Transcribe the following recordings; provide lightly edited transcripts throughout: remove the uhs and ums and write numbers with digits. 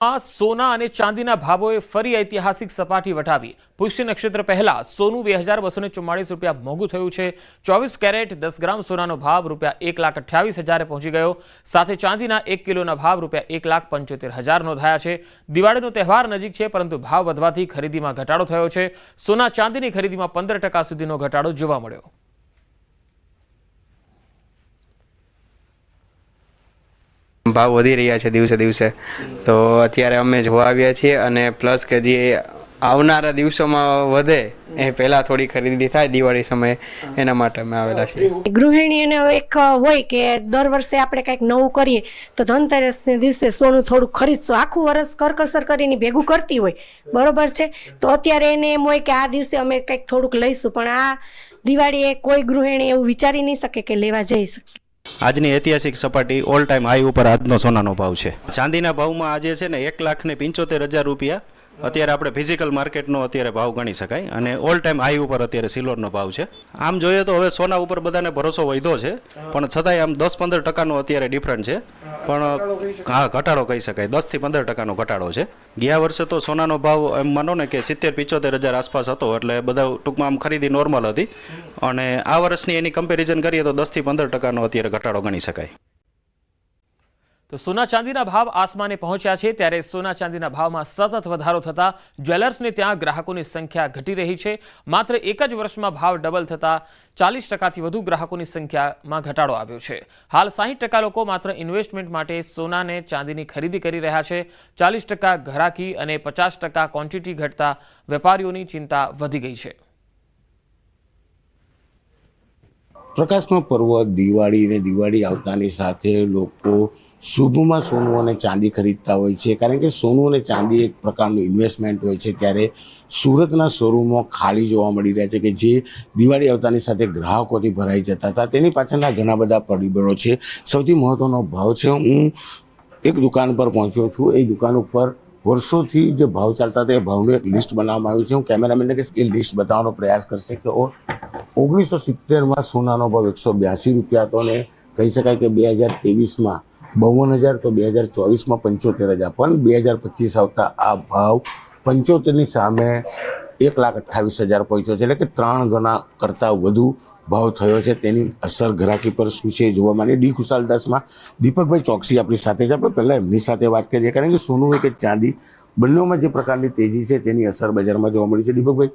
સોના અને ચાંદીના ભાવોએ ફરી ઐતિહાસિક સપાટી વટાવી। પુષ્ય નક્ષત્ર પહેલા સોનું 2244 રૂપિયા મોંઘું થયું છે। 24 કેરેટ 10 ગ્રામ સોનાનો ભાવ રૂપિયા 1,28,000 પહોંચી ગયો। સાથે ચાંદીના 1 કિલોના ભાવ રૂપિયા 1,75,000 નોંધાયા છે। દિવાળીનો તહેવાર નજીક છે, પરંતુ ભાવ વધવાથી ખરીદીમાં ઘટાડો થયો છે। સોના ચાંદીની ખરીદીમાં 15% સુધીનો ઘટાડો જોવા મળ્યો। ભાવ વધી રહ્યા છે દિવસે દિવસે, તો અત્યારે અમે જોવા આવ્યા છીએ અને પ્લસ કે જે આવનારા દિવસોમાં વધે એ પહેલાં થોડી ખરીદી થાય દિવાળી સમયે, એના માટે અમે આવેલા છીએ। ગૃહિણીને એક હોય કે દર વર્ષે આપણે કંઈક નવું કરીએ તો ધનતેરસને દિવસે સોનું થોડું ખરીદશું, આખું વર્ષ કરકસર કરીને ભેગું કરતી હોય, બરોબર છે, તો અત્યારે એને એમ હોય કે આ દિવસે અમે કંઈક થોડુંક લઈશું, પણ આ દિવાળીએ કોઈ ગૃહિણી એવું વિચારી નહીં શકે કે લેવા જઈ શકે। આજની ઐતિહાસિક સપાટી ઓલ ટાઈમ હાઈ ઉપર આજનો સોનાનો ભાવ છે। ચાંદીના ભાવમાં આજે છે ને 1,75,000 રૂપિયા અત્યારે આપણે ફિઝિકલ માર્કેટનો અત્યારે ભાવ ગણી શકાય, અને ઓલ ટાઈમ હાઈ ઉપર અત્યારે સિલ્વરનો ભાવ છે। આમ જોઈએ તો હવે સોના ઉપર બધાને ભરોસો વધ્યો છે, પણ છતાંય આમ 10-15% અત્યારે ડિફરન્ટ છે, પણ હા ઘટાડો કહી શકાય, 10થી 15% ઘટાડો છે। ગયા વર્ષે તો સોનાનો ભાવ એમ માનો ને કે 70-75,000 આસપાસ હતો, એટલે બધા ટૂંકમાં આમ ખરીદી નોર્મલ હતી, અને આ વર્ષની એની કમ્પેરિઝન કરીએ તો 10થી 15% અત્યારે ઘટાડો ગણી શકાય। તો સોના ચાંદીના ભાવ આસમાને પહોંચ્યા છે, ત્યારે સોના ચાંદીના ભાવમાં સતત વધારો થતા જ્વેલર્સને ત્યાં ગ્રાહકોની સંખ્યા ઘટી રહી છે। માત્ર એક જ વર્ષમાં ભાવ ડબલ થતા 40%થી વધુ ગ્રાહકોની સંખ્યામાં ઘટાડો આવ્યો છે। હાલ 60% લોકો માત્ર ઇન્વેસ્ટમેન્ટ માટે સોનાને ચાંદીની ખરીદી કરી રહ્યા છે। 40% ઘરાકી અને 50% ક્વોન્ટિટી ઘટતા વેપારીઓની ચિંતા વધી ગઈ છે। પ્રકાશમાં પર્વ દિવાળી ને દિવાળી આવતાની સાથે લોકો શુભમાં સોનું અને ચાંદી ખરીદતા હોય છે, કારણ કે સોનું અને ચાંદી એક પ્રકારનું ઇન્વેસ્ટમેન્ટ હોય છે। ત્યારે સુરતના શોરૂમો ખાલી જોવા મળી રહ્યા છે કે જે દિવાળી આવતાની સાથે ગ્રાહકોથી ભરાઈ જતા હતા। તેની પાછળના ઘણા બધા પરિબળો છે। સૌથી મહત્વનો ભાવ છે। હું એક દુકાન પર પહોંચ્યો છું, એ દુકાન ઉપર વર્ષોથી જે ભાવ ચાલતા હતા એ ભાવનું એક લિસ્ટ બનાવવામાં આવ્યું છે। હું કેમેરામેનને કહીશ કે લિસ્ટ બતાવવાનો પ્રયાસ કરશે કે 1970માં સોનાનો ભાવ 182 રૂપિયા હતો, અને કહી શકાય કે 2023માં 52,000, તો 2024માં 75,000, પણ 2025 આવતા આ ભાવ 75ની સામે 1,28,000 પહોંચ્યો છે, એટલે કે 3 ગણા કરતાં વધુ ભાવ થયો છે। તેની અસર ગ્રાહકી પર શું છે જોવા માંડીએ। ડી ખુશાલદાસમાં દીપકભાઈ ચોકસી આપણી સાથે છે, આપણે પહેલાં એમની સાથે વાત કરીએ, કારણ કે સોનું હોય કે ચાંદી, બંનેમાં જે પ્રકારની તેજી છે તેની અસર બજારમાં જોવા મળી છે। દીપકભાઈ,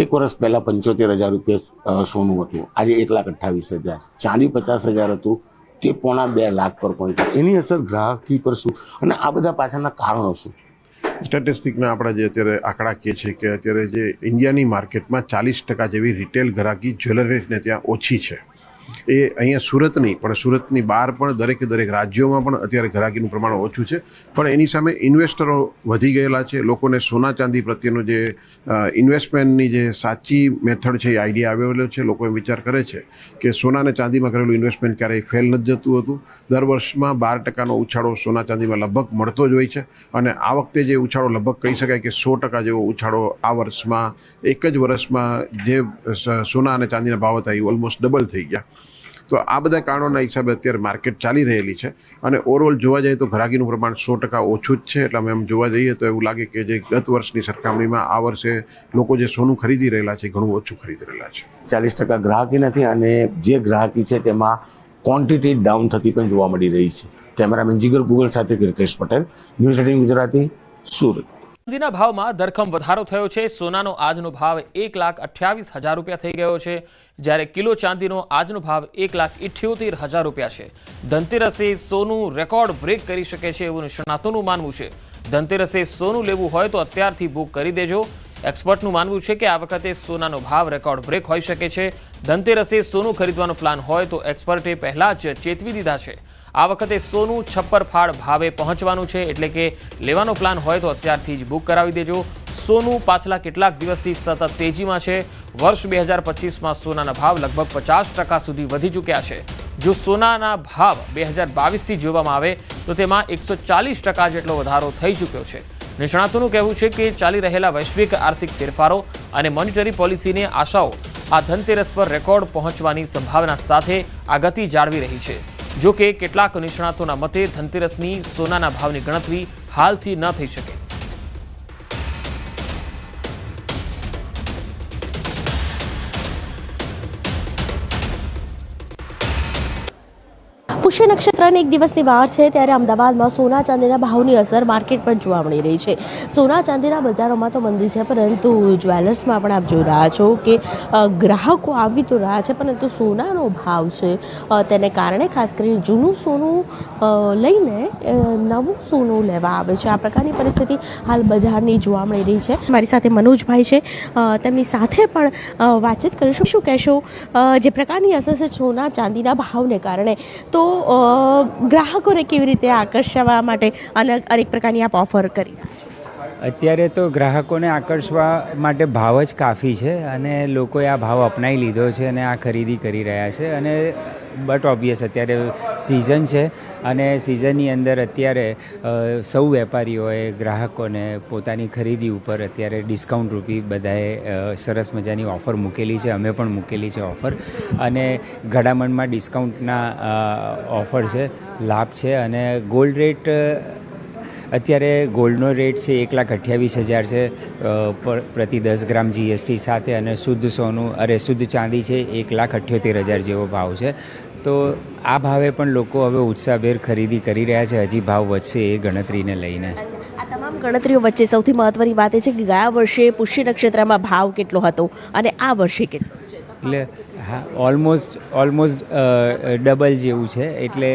એક વર્ષ પહેલાં 75,000 રૂપિયા સોનું હતું, આજે 1,28,000, ચાંદી 50,000 હતું, તે 1.25 લાખ પર પહોંચ્યું, એની અસર ગ્રાહકી પર શું, અને આ બધા પાછળના કારણો શું? સ્ટેટિસ્ટિકના આપણા જે અત્યારે આંકડા કહે છે કે અત્યારે જે ઇન્ડિયાની માર્કેટમાં 40% જેવી રિટેલ ગ્રાહકી જ્વેલરીને ત્યાં ઓછી છે। એ અહીંયા સુરત નહીં, પણ સુરતની બહાર પણ દરેક રાજ્યોમાં પણ અત્યારે ગ્રાહકીનું પ્રમાણ ઓછું છે, પણ એની સામે ઇન્વેસ્ટરો વધી ગયેલા છે। લોકોને સોના ચાંદી પ્રત્યેનું જે ઇન્વેસ્ટમેન્ટની જે સાચી મેથડ છે એ આઈડિયા આવેલો છે। લોકો એ વિચાર કરે છે કે સોના અને ચાંદીમાં કરેલું ઇન્વેસ્ટમેન્ટ ક્યારેય ફેલ નથી જતું હતું। દર વર્ષમાં 12% ઉછાળો સોના ચાંદીમાં લગભગ મળતો જ હોય છે, અને આ વખતે જે ઉછાળો લગભગ કહી શકાય કે 100% જેવો ઉછાળો આ વર્ષમાં, એક જ વર્ષમાં જે સોના અને ચાંદીના ભાવ હતા એ ઓલમોસ્ટ ડબલ થઈ ગયા। તો આ બધા કારણોના હિસાબે અત્યારે માર્કેટ ચાલી રહેલી છે, અને ઓવરઓલ જોવા જઈએ તો ગ્રાહકીનું પ્રમાણ 100% ઓછું જ છે। એટલે અમે એમ જોવા જઈએ તો એવું લાગે કે જે ગત વર્ષની સરખામણીમાં આ વર્ષે લોકો જે સોનું ખરીદી રહેલા છે ઘણું ઓછું ખરીદી રહેલા છે। 40% ગ્રાહકી નથી, અને જે ગ્રાહકી છે તેમાં ક્વોન્ટિટી ડાઉન થતી પણ જોવા મળી રહી છે। કેમેરામેન જીગર ગુગલ સાથે કીર્તેશ પટેલ, ન્યૂઝ 18 ગુજરાતી, સુરત। ચાંદીના ભાવમાં ધરખમ વધારો થયો છે। સોનાનો આજનો ભાવ 1,28,000 રૂપિયા થઈ ગયો છે, જ્યારે કિલો ચાંદીનો આજનો ભાવ 1,78,000 રૂપિયા છે। ધનતેરસે સોનું રેકોર્ડ બ્રેક કરી શકે છે એવું નિષ્ણાતોનું માનવું છે। ધનતેરસે સોનું લેવું હોય તો અત્યારથી બુક કરી દેજો। એક્સપર્ટનું માનવું છે કે આ વખતે સોનાનો ભાવ રેકોર્ડ બ્રેક હોઈ શકે છે। ધનતેરસે સોનું ખરીદવાનો પ્લાન હોય તો એક્સપર્ટે પહેલાં જ ચેતવી દીધા છે। આ વખતે સોનું છપ્પર ફાળ ભાવે પહોંચવાનું છે, એટલે કે લેવાનો પ્લાન હોય તો અત્યારથી જ બુક કરાવી દેજો। સોનું પાછલા કેટલાક દિવસથી સતત તેજીમાં છે। વર્ષ 2025માં સોનાના ભાવ લગભગ 50% સુધી વધી ચૂક્યા છે। જો સોનાના ભાવ 2022થી જોવામાં આવે તો તેમાં 140% જેટલો વધારો થઈ ચૂક્યો છે। નિષ્ણાતોનું કહેવું છે કે ચાલી રહેલા વૈશ્વિક આર્થિક ફેરફારો અને મોનિટરી પોલિસીની આશાઓ આ ધનતેરસ પર રેકોર્ડ પહોંચવાની સંભાવના સાથે આ ગતિ જાળવી રહી છે। જો કે કેટલાક નિષ્ણાતોના મતે ધનતેરસની સોનાના ભાવની ગણતરી હાલથી ન થઈ શકે. પુષ્ય નક્ષત્રની એક દિવસની વાર છે ત્યારે અમદાવાદમાં સોના ચાંદીના ભાવની અસર માર્કેટ પર જોવા મળી રહી છે. સોના ચાંદીના બજારોમાં તો મંદી છે, પરંતુ જ્વેલર્સમાં પણ આપ જોઈ રહ્યા છો કે ગ્રાહકો આવી તો રહ્યા છે, પરંતુ સોનાનો ભાવ છે તેને કારણે ખાસ કરીને જૂનું સોનું લઈને નવું સોનું લેવા આવે છે. આ પ્રકારની પરિસ્થિતિ હાલ બજારની જોવા મળી રહી છે. મારી સાથે મનોજભાઈ છે, તેમની સાથે પણ વાતચીત કરીશું. શું કહેશો, જે પ્રકારની અસર છે સોના ચાંદીના ભાવને કારણે, તો ગ્રાહકોને કેવી રીતે આકર્ષવા માટે અનેક પ્રકારની આપ ઓફર કરી? અત્યારે તો ગ્રાહકોને આકર્ષવા માટે ભાવ જ કાફી છે અને લોકોએ આ ભાવ અપનાવી લીધો છે અને આ ખરીદી કરી રહ્યા છે. અને બટ ઓબ્વિયસ અત્યારે સિઝન છે અને સિઝનની અંદર અત્યારે સૌ વેપારીઓએ ગ્રાહકોને પોતાની ખરીદી ઉપર અત્યારે ડિસ્કાઉન્ટ રૂપી બધાએ સરસ મજાની ઓફર મૂકેલી છે. અમે પણ મૂકેલી છે ઓફર, અને ઘડામણમાં ડિસ્કાઉન્ટના ઓફર છે, લાભ છે. અને ગોલ્ડ રેટ અત્યારે ગોલ્ડનો રેટ છે 1,28,000 છે પ્રતિ 10 ગ્રામ GST સાથે, અને શુદ્ધ ચાંદી છે 1,78,000 જેવો ભાવ છે. તો આ ભાવે પણ લોકો હવે ઉત્સાહભેર ખરીદી કરી રહ્યા છે. હજી ભાવ વધશે એ ગણતરીને લઈને. આ તમામ ગણતરીઓ વચ્ચે સૌથી મહત્વની વાત એ છે કે ગયા વર્ષે પુષ્ય નક્ષત્રમાં ભાવ કેટલો હતો અને આ વર્ષે કેટલો છે? એટલે હા, ઓલમોસ્ટ ડબલ જેવું છે. એટલે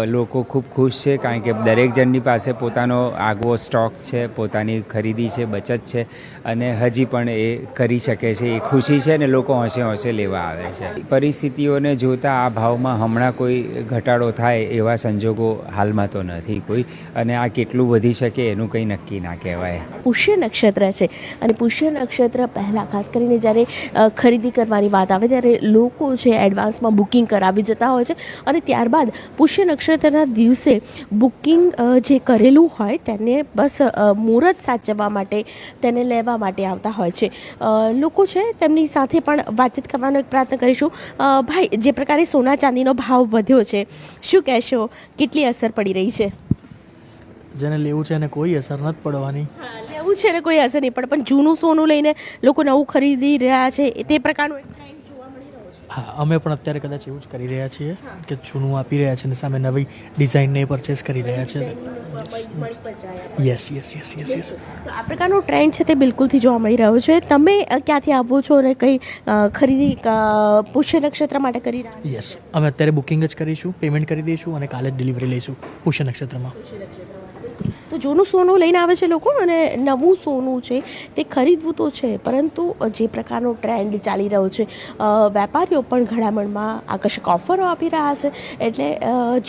લોકો ખૂબ ખુશ છે, કારણ કે દરેક જણની પાસે પોતાનો આગવો સ્ટોક છે, પોતાની ખરીદી છે, બચત છે, અને હજી પણ એ કરી શકે છે. એ ખુશી છે ને લોકો હોંશે હોંશે લેવા આવે છે. પરિસ્થિતિઓને જોતાં આ ભાવમાં હમણાં કોઈ ઘટાડો થાય એવા સંજોગો હાલમાં તો નથી કોઈ, અને આ કેટલું વધી શકે એનું કંઈ નક્કી ના કહેવાય. પુષ્ય નક્ષત્ર છે, અને પુષ્ય નક્ષત્ર પહેલાં ખાસ કરીને જ્યારે ખરીદી કરવાની વાત આવે ત્યારે લોકો છે એડવાન્સમાં બુકિંગ કરાવી જતા હોય છે, અને ત્યારબાદ પુષ્ય નક્ષત્રના દિવસે બુકિંગ જે કરેલું હોય તેને બસ મુહૂર્ત સાચવવા માટે, તેને લેવા માટે આવતા હોય છે. લોકો છે તેમની સાથે પણ વાતચીત કરવાનો એક પ્રયત્ન કરીશું. ભાઈ, જે પ્રકારે સોના ચાંદીનો ભાવ વધ્યો છે, શું કહેશો, કેટલી અસર પડી રહી છે? જેને લેવું છે એને કોઈ અસર નથી પડવાની. લેવું છે ને કોઈ અસર નહીં પડે, પણ જૂનું સોનું લઈને લોકો નવું ખરીદી રહ્યા છે, તે પ્રકારનું એક ટ્રેન્ડ જોવા મળી રહ્યો છે. હા, અમે પણ અત્યારે કદાચ એવું જ કરી રહ્યા છીએ કે જૂનું આપી રહ્યા છે અને સામે નવી ડિઝાઇનને પરચેસ કરી રહ્યા છે. યસ. તો આ પ્રકારનો ટ્રેન્ડ છે તે બિલકુલથી જોવા મળી રહ્યો છે. તમે ક્યાંથી આવો છો અને કઈ ખરીદી પુષ્ય નક્ષત્ર માટે કરી રહ્યા છો? યસ, અમે અત્યારે બુકિંગ જ કરીશું, પેમેન્ટ કરી દઈશું અને કાલે જ ડિલિવરી લઈશું પુષ્ય નક્ષત્રમાં. તો જૂનું સોનું લઈને આવે છે લોકો, અને નવું સોનું છે તે ખરીદવું તો છે, પરંતુ જે પ્રકારનો ટ્રેન્ડ ચાલી રહ્યો છે, વેપારીઓ પણ ઘડામણમાં આકર્ષક ઓફરો આપી રહ્યા છે, એટલે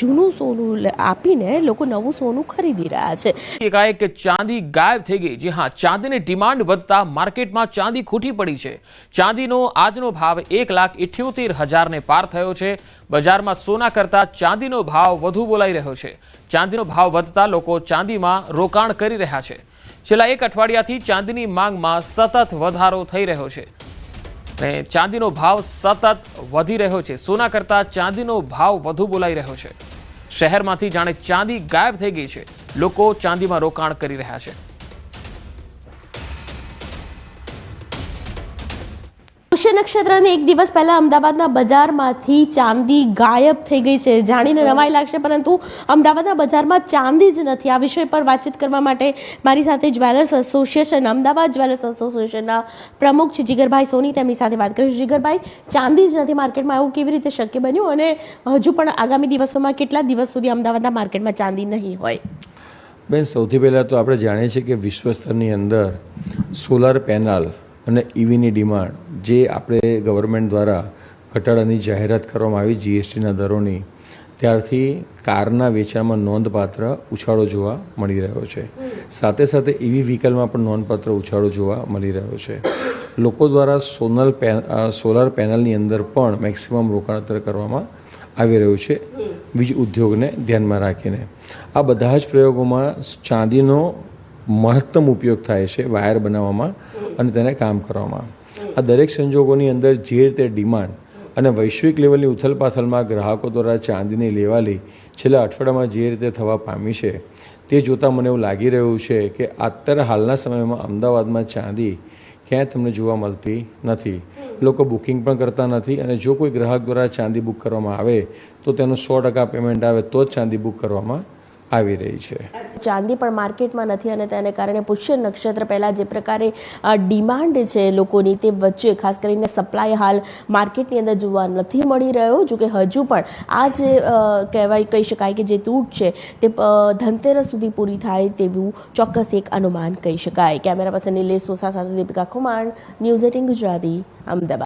જૂનું સોનું આપીને લોકો નવું સોનું ખરીદી રહ્યા છે. એકાએક ચાંદી ગાયબ થઈ ગઈ. જી હા, ચાંદીની ડિમાન્ડ વધતા માર્કેટમાં ચાંદી ખૂટી પડી છે. ચાંદીનો આજનો ભાવ 1,78,000 ને પાર થયો છે. બજારમાં સોના કરતાં ચાંદીનો ભાવ વધુ બોલાઈ રહ્યો છે. ચાંદીનો ભાવ વધતા લોકો ચાંદીમાં રોકાણ કરી રહ્યા છે. છેલ્લા એક અઠવાડિયાથી ચાંદીની માંગમાં સતત વધારો થઈ રહ્યો છે અને ચાંદીનો ભાવ સતત વધી રહ્યો છે. સોના કરતાં ચાંદીનો ભાવ વધુ બોલાઈ રહ્યો છે. શહેરમાંથી જાણે ચાંદી ગાયબ થઈ ગઈ છે. લોકો ચાંદીમાં રોકાણ કરી રહ્યા છે. પુષ્ય નક્ષત્રને એક દિવસ પહેલા અમદાવાદના બજારમાંથી ચાંદી ગાયબ થઈ ગઈ છે. જાણીને નવાઈ લાગશે, પરંતુ અમદાવાદના બજારમાં ચાંદી જ નથી. આ વિષય પર વાતચીત કરવા માટે મારી સાથે જ્વેલર્સ એસોસિએશન, અમદાવાદ જ્વેલર્સ એસોસિએશનના પ્રમુખ છે જીગરભાઈ સોની, તેમની સાથે વાત કરીશું. જીગરભાઈ, ચાંદી જ નથી માર્કેટમાં, એવું કેવી રીતે શક્ય બન્યું, અને હજુ પણ આગામી દિવસોમાં કેટલા દિવસ સુધી અમદાવાદના માર્કેટમાં ચાંદી નહીં હોય? બેન, સૌથી પહેલાં તો આપણે જાણીએ છીએ કે વિશ્વ સ્તરની અંદર સોલાર પેનલ અને EVની ડિમાન્ડ જે આપણે ગવર્મેન્ટ દ્વારા ઘટાડાની જાહેરાત કરવામાં આવી GSTના દરોની, ત્યારથી કારના વેચાણમાં નોંધપાત્ર ઉછાળો જોવા મળી રહ્યો છે. સાથે સાથે EV વ્હીકલમાં પણ નોંધપાત્ર ઉછાળો જોવા મળી રહ્યો છે. લોકો દ્વારા સોલાર પેનલની અંદર પણ મેક્સિમમ રોકાણ કરવામાં આવી રહ્યું છે, વીજ ઉદ્યોગને ધ્યાનમાં રાખીને. આ બધા જ પ્રયોગોમાં ચાંદીનો મહત્તમ ઉપયોગ થાય છે વાયર બનાવવામાં અને તેને કામ કરવામાં. આ દરેક સંજોગોની અંદર જે રીતે ડિમાન્ડ અને વૈશ્વિક લેવલની ઉથલપાથલમાં ગ્રાહકો દ્વારા ચાંદીની લેવાલી છેલ્લા અઠવાડિયામાં જે રીતે થવા પામી છે તે જોતાં મને એવું લાગી રહ્યું છે કે અત્યારે હાલના સમયમાં અમદાવાદમાં ચાંદી ક્યાંય તમને જોવા મળતી નથી. લોકો બુકિંગ પણ કરતા નથી અને જો કોઈ ગ્રાહક દ્વારા ચાંદી બુક કરવામાં આવે તો તેનું 100% પેમેન્ટ આવે તો જ ચાંદી બુક કરવામાં આવી રહી છે. ચાંદી પણ માર્કેટમાં નથી અને તેને કારણે પુષ્ય નક્ષત્ર પહેલાં જે પ્રકારે ડિમાન્ડ છે લોકોની તે વચ્ચે ખાસ કરીને સપ્લાય હાલ માર્કેટની અંદર જોવા નથી મળી રહ્યો. જોકે હજુ પણ આ જે કહી શકાય કે જે તૂટ છે તે ધનતેરસ સુધી પૂરી થાય તેવું ચોક્કસ એક અનુમાન કહી શકાય. કેમેરા પર્સન નિલેશ સોસા સાથે દીપિકા ખુમાણ, ન્યૂઝ 18 ગુજરાતી, અમદાવાદ.